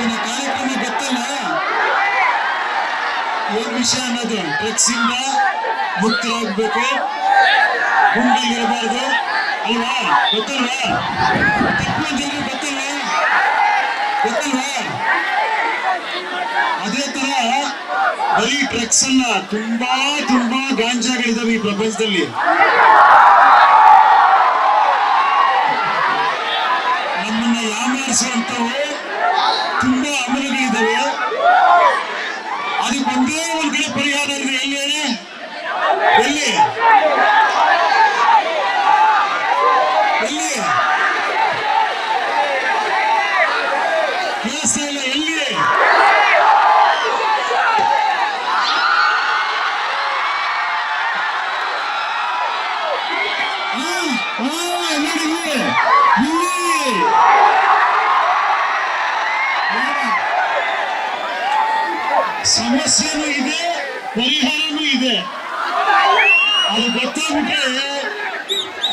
ಇವತ್ತಿನ ಕಾರ್ಯಕ್ರಮ ಗೊತ್ತಲ್ಲ ಏನ್ ವಿಷಯ ಅನ್ನೋದು. ಡ್ರಗ್ಸ್ ಇಂದ ಮುಕ್ತರಾಗಬೇಕು, ಗುಂಡಲ್ಲಿರಬಾರ್ದು ಅಲ್ವಾ? ಗೊತ್ತಲ್ವಾ? ತಪ್ಪು ಜನರು ಗೊತ್ತಲ್ವಾ? ಅದೇ ತರ ಬರೀ ಡ್ರಗ್ಸ್ ಅಲ್ಲ, ತುಂಬಾ ಗಾಂಜಾಗಳಿದಾವೆ ಈ ಪ್ರಪಂಚದಲ್ಲಿ. ನಮ್ಮನ್ನ ಯಾಮಾರಿಸುವಂತವು ತುಂಬಾ ಅಮಲಗಳಿದ್ದಾವೆ. ಅದಕ್ಕೆ ಒಂದೇ ಒಂದ್ ಕಡೆ ಪರಿಹಾರ ಇದೆ. ಎಲ್ಲಿ ಕೇಳಿಸ್ತಾ ಇಲ್ಲ? ಎಲ್ಲಿ? ಸಮಸ್ಯೆನೂ ಇದೆ, ಪರಿಹಾರನೂ ಇದೆ. ಅದು ಗೊತ್ತಾಗ್ಬಿಟ್ರೆ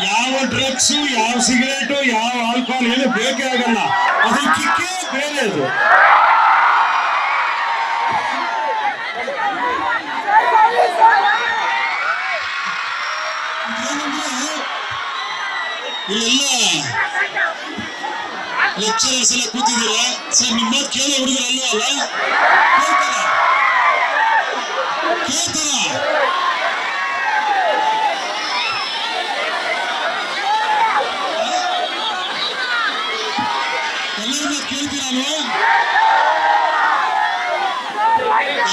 ಯಾವ ಡ್ರಗ್ಸು, ಯಾವ ಸಿಗರೇಟು, ಯಾವ ಆಲ್ಕೋಹಾಲ್ ಏನು ಬೇಕೇ ಆಗಲ್ಲ. ಅದ್ರ ಕಿಕ್ಕೇ ಬೇರೆ. ಅದು ಇಲ್ಲೆಲ್ಲ ಲೆಕ್ಚರರ್ಸ್ ಎಲ್ಲ ಕೂತಿದ್ದೀರಾ ಸರ್, ನಿಮ್ಮ ಮಾತು ಕೇಳೋ ಹುಡುಗರಲ್ಲೂ ಅಲ್ಲ? ಕೇಳ್ತಾರ? ಎಲ್ಲರ ಮಾತು ಕೇಳ್ತೀರಲ್ವಾ?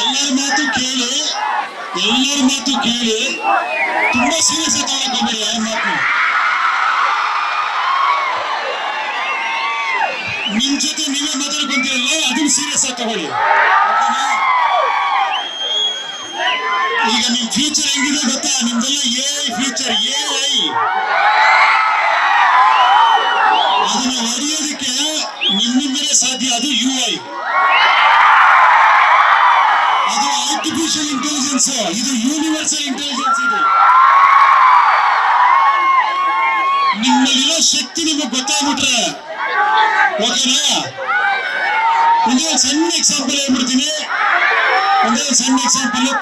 ಎಲ್ಲರ ಮಾತು ಕೇಳಿ ತುಂಬಾ ಸೀರಿಯಸ್ ಆಗಿ ತಗೊಳಕೋಬೇಡಿ. ಯಾರ ಮಾತು ನಿಮ್ ಜೊತೆ ನೀವೇ ಮಾತಾಡ್ಕೊಂತೀರಲ್ಲ, ಅದನ್ನ ಸೀರಿಯಸ್ ಆಗಿ ತಗೊಳ್ಳಿ. ಈಗ ನಿಮ್ ಫ್ಯೂಚರ್ ಹೆಂಗಿದೆ ಗೊತ್ತಾ? ನಿಮ್ದೆಲ್ಲ AI ಫ್ಯೂಚರ್. AI ಅದನ್ನ ಹೊಡೆಯೋದಕ್ಕೆ ನಿಮ್ಮಿಂದಲೇ ಸಾಧ್ಯ. ಅದು UI, ಅದು ಆರ್ಟಿಫಿಷಿಯಲ್ ಇಂಟೆಲಿಜೆನ್ಸ್. ಇದು ಯೂನಿವರ್ಸಲ್ ಇಂಟೆಲಿಜೆನ್ಸ್. ಇದು ನಿಮ್ಮಲ್ಲಿರೋ ಶಕ್ತಿ ನಿಮಗೆ ಗೊತ್ತಾಗ್ಬಿಟ್ರೆ ಓಕೆನಾ? ಒಂದೇ ಸಣ್ಣ ಎಕ್ಸಾಂಪಲ್ ಹೇಳ್ಬಿಡ್ತೀನಿ.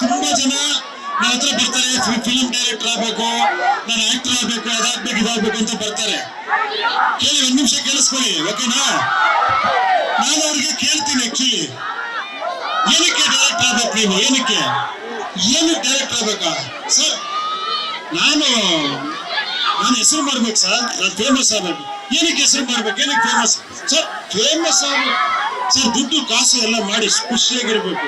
ತುಂಬಾ ಜನ ನನ್ನ ಹತ್ರ ಬರ್ತಾರೆ, ಫಿಲ್ಮ್ ಡೈರೆಕ್ಟರ್ ಆಗ್ಬೇಕು, ನಾನು ಆಕ್ಟರ್ ಆಗ್ಬೇಕು, ಅದಾಗ್ಬೇಕು, ಇದಾಗ್ಬೇಕು ಅಂತ ಬರ್ತಾರೆ. ಕೇಳಿ, ಒಂದ್ ನಿಮಿಷ ಕೇಳಿಸ್ಕೊಳ್ಳಿ ಓಕೆನಾ? ನಾನು ಅವ್ರಿಗೆ ಕೇಳ್ತೀನಿ, ಆಕ್ಚುಲಿ ಏನಕ್ಕೆ ಡೈರೆಕ್ಟರ್ ಆಗ್ಬೇಕು ನೀವು? ಏನಕ್ಕೆ ಡೈರೆಕ್ಟರ್ ಆಗ್ಬೇಕಾ ಸರ್? ನಾನು ಹೆಸರು ಮಾಡ್ಬೇಕು ಸರ್, ನಾನು ಫೇಮಸ್ ಆಗ್ಬೇಕು. ಏನಕ್ಕೆ ಹೆಸರು ಮಾಡ್ಬೇಕು? ಏನಕ್ಕೆ ಫೇಮಸ್ ಸರ್? ಫೇಮಸ್ ಆಗ್ಬೇಕು ಸರ್, ದುಡ್ಡು ಕಾಸು ಎಲ್ಲ ಮಾಡಿ ಖುಷಿಯಾಗಿರ್ಬೇಕು.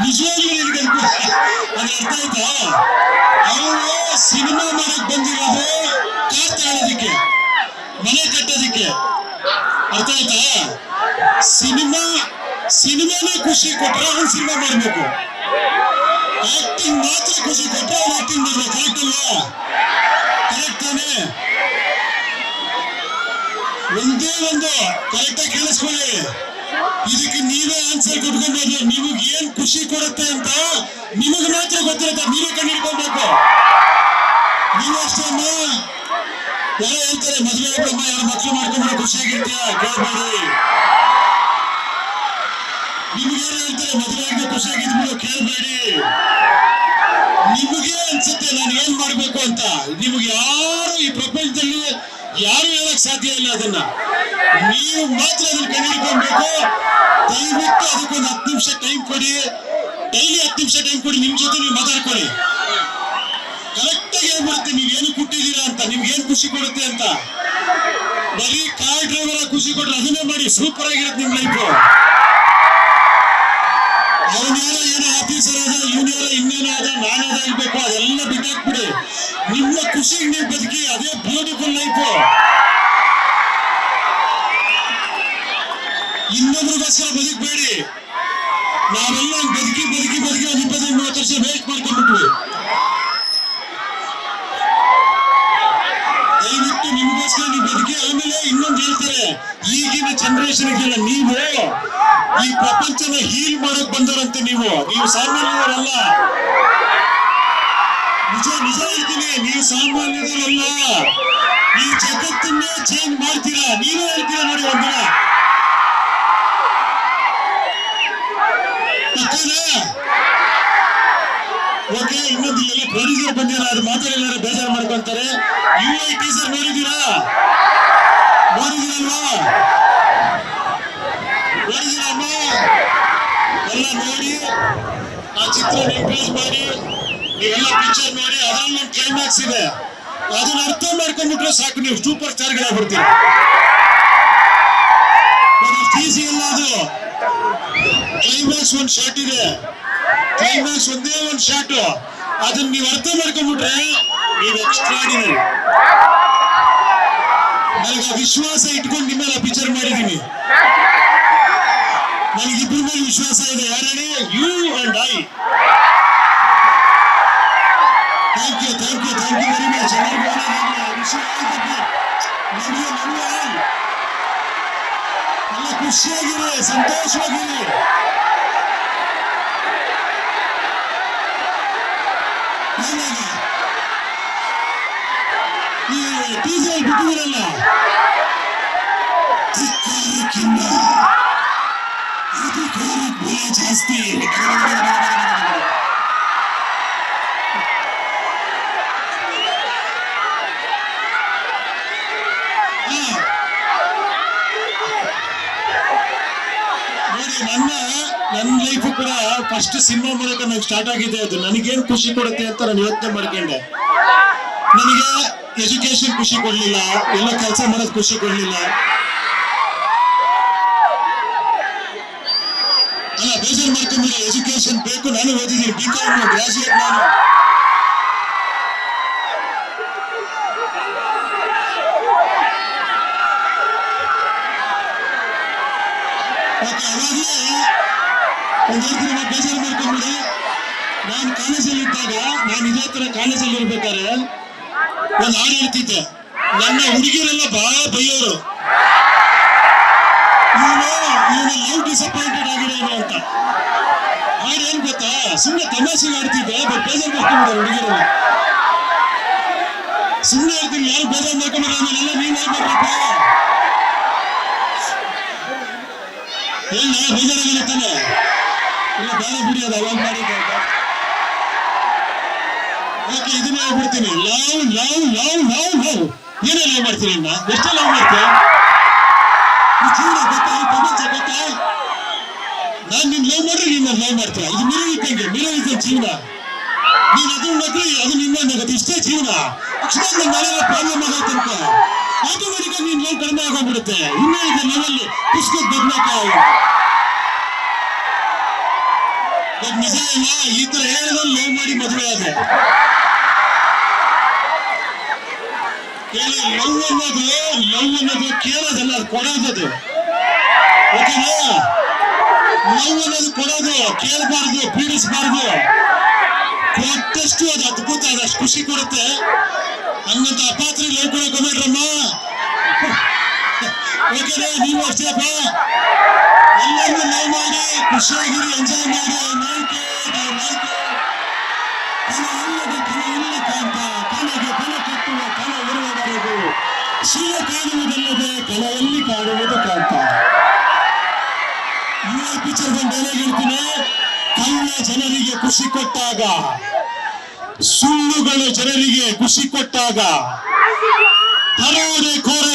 ನಿಜವಾಗ್ಲೂ ನಿನಗೆ ಅದು ಅರ್ಥ ಆಯ್ತಾ? ಅವರು ಸಿನಿಮಾ ಮಾಡಕ್ ಬಂದಿರೋದು ಕಾರ್ ತಗೊಳ್ಳೋದಿಕ್ಕೆ, ಮನೆ ಕಟ್ಟೋದಿಕ್ಕೆ. ಅರ್ಥ ಆಯ್ತಾ? ಸಿನಿಮಾನೇ ಖುಷಿ ಕೊಟ್ರೆ ಅವ್ನು ಸಿನಿಮಾ ಮಾಡ್ಬೇಕು. ಆಕ್ಟಿಂಗ್ ಮಾತ್ರ ಖುಷಿ ಕೊಟ್ರೆ ಅವ್ನು ಆಕ್ಟಿಂಗ್ ಮಾಡ್ಬೇಕು. ಕರೆಕ್ಟ್ ಅಲ್ವಾ? ಕರೆಕ್ಟ್ ತಾನೇ? ಒಂದೇ ಒಂದು ಕರೆಕ್ಟಾಗಿ ಕೇಳಿಸ್ಕೊಳ್ಳಿ. ಇದಕ್ಕೆ ನೀವೇ ಆನ್ಸರ್ ಕೊಟ್ಕೊಬೇಕು. ನಿಮಗೆ ಏನ್ ಖುಷಿ ಕೊಡುತ್ತೆ ಅಂತ ನಿಮಗೆ ಮಾತ್ರ ಗೊತ್ತಿರುತ್ತೆ. ನೀವೇ ಕಂಡಿಡ್ಕೊಬೇಕು. ನೀವು ಅಷ್ಟೇ ಯಾರೋ ಹೇಳ್ತಾರೆ ಮದುವೆ ಆಗ್ಬೇಕಮ್ಮ, ಯಾರು ಮಕ್ಕಳು ಮಾಡ್ಕೊಂಡ್ರೆ ಖುಷಿಯಾಗಿರ್ತೀಯ? ಕೇಳ್ಬೇಡಿ. ನಿಮ್ಗೆ ಯಾರು ಹೇಳ್ತಾರೆ ಮದುವೆ ಆಗ್ಬೇಕು ಖುಷಿಯಾಗಿದ್ಬಿಡು? ಕೇಳ್ಬೇಡಿ. ನಿಮಗೆ ಅನ್ಸುತ್ತೆ ನಾನು ಏನ್ ಮಾಡ್ಬೇಕು ಅಂತ. ನಿಮ್ಗೆ ಯಾರು ಈ ಪ್ರಪಂಚದಲ್ಲಿ ಯಾರು ಹೇಳಕ್ ಸಾಧ್ಯ ಇಲ್ಲ. ಅದನ್ನ ನೀವು ಮಾತ್ರ ಅದನ್ನ ಕಂಡುಹಿಡ್ಕೊಬೇಕು. ದಯವಿಟ್ಟು ಅದಕ್ಕೊಂದು 10 ನಿಮಿಷ ಟೈಮ್ ಕೊಡಿ. ಡೈಲಿ 10 ನಿಮಿಷ ಟೈಮ್ ಕೊಡಿ. ನಿಮ್ ಜೊತೆ ನೀವು ಮಾತಾಡ್ಕೊಳ್ಳಿ. ಕರೆಕ್ಟ್ ಆಗಿ ಹೇಳ್ಬಿಡುತ್ತೆ ನೀವು ಏನು ಕೊಟ್ಟಿದ್ದೀರಾ ಅಂತ, ನಿಮ್ಗೆ ಏನ್ ಖುಷಿ ಕೊಡುತ್ತೆ ಅಂತ. ಬರೀ ಕಾರ್ ಡ್ರೈವರ್ ಖುಷಿ ಕೊಟ್ರೆ ಅದನ್ನೇ ಮಾಡಿ, ಸೂಪರ್ ಆಗಿರುತ್ತೆ ನಿಮ್ ಲೈಫ್. ಅವನ್ಯಾರೋ ಏನೋ ಆಫೀಸರ್ ಆದ, ಇವನ್ಯಾರೋ ಇನ್ನೇನೋ ಆದ, ನಾನಾದಾಗಬೇಕು, ಅದೆಲ್ಲ ಬಿಟ್ಟಾಕ್ಬಿಡಿ. ನಿಮ್ಮ ಖುಷಿಗೆ ನೀವು ಬದುಕಿ, ಅದೇ ಬ್ಯೂಟಿಫುಲ್ ಲೈಫ್. ಇನ್ನೊಬ್ರಿಗೋಸ್ಕರ ಬದುಕಬೇಡಿ. ನಾವೆಲ್ಲ ಬದುಕಿ ಒಂದು 25-30 ವರ್ಷ ವೇಸ್ಟ್ ಮಾಡ್ಕೊಂಡ್ಬಿಟ್ವಿ. ದಯವಿಟ್ಟು ನಿಮಗೋಸ್ಕರ ನೀವು ಬದುಕಿ. ಆಮೇಲೆ ಇನ್ನೊಂದು ಹೇಳ್ತಾರೆ, ಈಗಿನ ಜನರೇಷನ್ಗೆಲ್ಲ ನೀವು ಈ ಪ್ರಪಂಚನ ಹೀಲ್ ಮಾಡಕ್ ಬಂದವರಂತೆ. ನೀವು ಸಾಮಾನ್ಯದವರಲ್ಲ. ನಿಜ ಹೇಳ್ತೀನಿ, ನೀವು ಸಾಮಾನ್ಯದವರಲ್ಲ. ಈ ಜಗತ್ತನ್ನೇ ಚೇಂಜ್ ಮಾಡ್ತೀರಾ. ನೀವೇ ಹೇಳ್ತೀರಾ ನೋಡಿ ಒಂದಿನ. ಅದು ಮಾತಾಡಿಲ್ಲ ಬೇಜಾರು ಮಾಡ್ಕೊಂತಾರೆ. UI ಟೀಸರ್ ನೋಡಿದೀರಾ? ನೋಡಿದೀರಲ್ವಾ? ನೋಡಿದೀರಮ್ಮ? ಎಲ್ಲ ನೋಡಿ ಆ ಚಿತ್ರ ಎಂಕರೇಜ್ ಮಾಡಿ ನೀವೆಲ್ಲ ಪಿಕ್ಚರ್ ನೋಡಿ. ಅದ್ರಲ್ಲಿ ಒಂದು ಕ್ಲೈಮ್ಯಾಕ್ಸ್ ಇದೆ, ಅದನ್ನ ಅರ್ಥ ಮಾಡ್ಕೊಂಡ್ಬಿಟ್ರೆ ಸಾಕು, ನೀವು ಸೂಪರ್ ಸ್ಟಾರ್ಗಳಾಗ್ಬಿಡ್ತೀರಿ. ಟೀಸಿ ಎಲ್ಲ ಅದು ಕ್ಲೈಮ್ಯಾಕ್ಸ್ ಒಂದು ಶಾಟ್ ಇದೆ, ಕ್ಲೈಮ್ಯಾಕ್ಸ್ ಒಂದೇ ಒಂದು ಶಾಟ್, ಅದನ್ನ ನೀವು ಅರ್ಥ ಮಾಡ್ಕೊಂಡ್ಬಿಟ್ರೆ ನೀವು ಎಕ್ಸ್ಟ್ರಾಡಿನರಿ. ನನಗೆ ವಿಶ್ವಾಸ ಇಟ್ಕೊಂಡು ನಿಮ್ಮೆಲ್ಲ ಪಿಕ್ಚರ್ ಮಾಡಿದೀನಿ. ನನಗಿಬ್ಬರ ಮೇಲೆ ವಿಶ್ವಾಸ ಇದೆ. ಯಾರು? You and I. Thank you very much. ಎಲ್ಲ ಖುಷಿಯಾಗಿರಿ, ಸಂತೋಷವಾಗಿರಿ. ಈ ಟೀಸರ್ ಬಿಟ್ಟಿದ್ದೀರಲ್ಲ, ಅಧಿಕಾರಕ್ಕಿಂತ ಅಧಿಕಾರಕ್ಕೆ ಬೆಲೆ ಜಾಸ್ತಿ. ನನ್ನ ಲೈಫ್ ಕೂಡ ಫಸ್ಟ್ ಸಿನಿಮಾ ಮೂಲಕ ನಂಗೆ ಸ್ಟಾರ್ಟ್ ಆಗಿದೆ. ಅದು ನನಗೇನು ಖುಷಿ ಕೊಡುತ್ತೆ ಅಂತ ನಾನು ಯೋಚನೆ ಮಾಡ್ಕೊಂಡೆ. ನನಗೆ ಎಜುಕೇಶನ್ ಖುಷಿ ಕೊಡ್ಲಿಲ್ಲ, ಎಲ್ಲ ಕೆಲಸ ಮಾಡೋದು ಖುಷಿ ಕೊಡ್ಲಿಲ್ಲ. ಅಲ್ಲ, ಬೇಜಾರು ಮಾಡ್ಕೊಂಡ್ಬಿಡಿ. ಎಜುಕೇಶನ್ ಬೇಕು, ನಾನು ಓದಿದ್ದೀನಿ, BCom ಗ್ರಾಜುಯೇಟ್ ನಾನು. ಅವಾಗಲೇ ಒಂದು ಹೇಳ್ತೀನಿ, ಬೇಜಾರು ಮಾಡ್ಕೊಂಡ್ಬಿಡಿ. ನಾನು ಕಾಲೇಜಲ್ಲಿ ಇದ್ದಾಗ, ನಾನು ಇದೇ ತರ ಕಾಲೇಜಲ್ಲಿ ಇರ್ಬೇಕಾದ್ರೆ ಒಂದು ಹಾಡು ಹೇಳ್ತಿದ್ದೆ. ನನ್ನ ಹುಡುಗಿರೆಲ್ಲ ಬಹಳ ಬೈಯೋರು, ಇವನು ಲವ್ ಡಿಸಪಾಯಿಂಟೆಡ್ ಆಗಿರೋನು ಅಂತ. ಹಾಡು ಏನ್ ಗೊತ್ತಾ? ಸುಮ್ಮನೆ ತಮಾಷೆಗೆ ಆಡ್ತಿದ್ದೆ, ಬಟ್ ಬೇಜಾರು ಮಾಡ್ಕೊಂಡ್ಬಿಡ ಹುಡುಗಿರೆಲ್ಲ. ಸುಮ್ಮನೆ ಹೇಳ್ತೀನಿ, ಯಾರು ಬೇಜಾರು ಮಾಡ್ಕೊಂಡ್ಬಿಡ, ಆಮೇಲೆಲ್ಲ ನೀವ್ ಹೇಳ್ಬೇಕು. ಏನ್ ಬೇಜಾರಾಗಲ್ಲ ತಾನೆ? ಇಲ್ಲ, ಬೇಡ ಬಿಡಿ, ಅದು ಅವಾಗ ಮಾಡಿದ್ದೆ. ಓಕೆ, ಇದನ್ನ ಹೇಳ್ಬಿಡ್ತೀನಿ. Love love love love love. ಏನೇ ಲವ್ ಮಾಡ್ತೀನಿ ಅಣ್ಣ? ಎಷ್ಟೇ ಲವ್ ಮಾಡ್ತೀಯ? ಜೀವನ ಗೊತ್ತಾ? ಈ ಪ್ರಪಂಚ ಗೊತ್ತಾ? ನಾನ್ ನಿನ್ ಲವ್ ಮಾಡ್ರೆ ನೀನ್ ಲವ್ ಮಾಡ್ತೀಯ. ಇದು ಮಿರವಿದ್ದಂಗೆ ಜೀವನ. ನೀನ್ ಅದನ್ನ ನೋಡ್ರಿ, ಅದು ನಿನ್ನೋಗುತ್ತೆ. ಇಷ್ಟೇ ಜೀವನ. ಅಕ್ಷರ ನಾಳೆಲ್ಲ ಪ್ರಾಬ್ಲಮ್ ಆಗೈತೆ ಅಂತ ಆಟೋಮೆಟಿಕ್ ಆಗಿ ನೀನ್ ಲವ್ ಕಡಿಮೆ ಆಗೋಗ್ಬಿಡುತ್ತೆ. ಇನ್ನೇ ಇದೆ ಲವಲ್ಲಿ ಪುಸ್ತಕ ಬದಲಾಕ. ನಿಜ ಇಲ್ಲ, ಈ ತರ ಹೇಳಿದ್ರೆ ಲವ್ ಮಾಡಿ ಮದುವೆ ಆದ್ರೆ ಕೇಳಿ. ಲವ್ ಅನ್ನೋದು ಕೇಳೋದಲ್ಲ, ಅದು ಕೊಡೋದದು. ಓಕೆನಾ? ಲವ್ ಅನ್ನೋದು ಕೊಡೋದು, ಕೇಳಬಾರ್ದು, ಪೀಡಿಸಬಾರ್ದು. ಕೊಟ್ಟಷ್ಟು ಅದು ಅದ್ಭುತ, ಅದಷ್ಟು ಖುಷಿ ಕೊಡುತ್ತೆ. ಹಂಗಂತ ಅಪಾತ್ರಿ ಲವ್ ಕೊಡೋಕೆ ಹೋಗ್ಬೇಡ್ರಮ್ಮ. ಓಕೆನಾ? ನೀವು ಅಷ್ಟೇಪ್ಪ, ಎಲ್ಲರಿಗೂ ಲವ್ ಮಾಡಿ ಖುಷಿಯಾಗಿರಿ, ಎಂಜಾಯ್ ಮಾಡಿ. ಶಿವ ಕಾಣುವುದಲ್ಲದೆ ಕಲೆಯಲ್ಲಿ ಕಾಣುವುದು ಕಾಂತ. ಈ ಪಿಕ್ಚರ್ ಡೈಲಾಗ್ ಹೇಳ್ತೀನಿ. ಕಳ್ಳ ಜನರಿಗೆ ಖುಷಿ ಕೊಟ್ಟಾಗ, ಸುಳ್ಳುಗಳು ಜನರಿಗೆ ಖುಷಿ ಕೊಟ್ಟಾಗ, ದರೋಡೆಕೋರ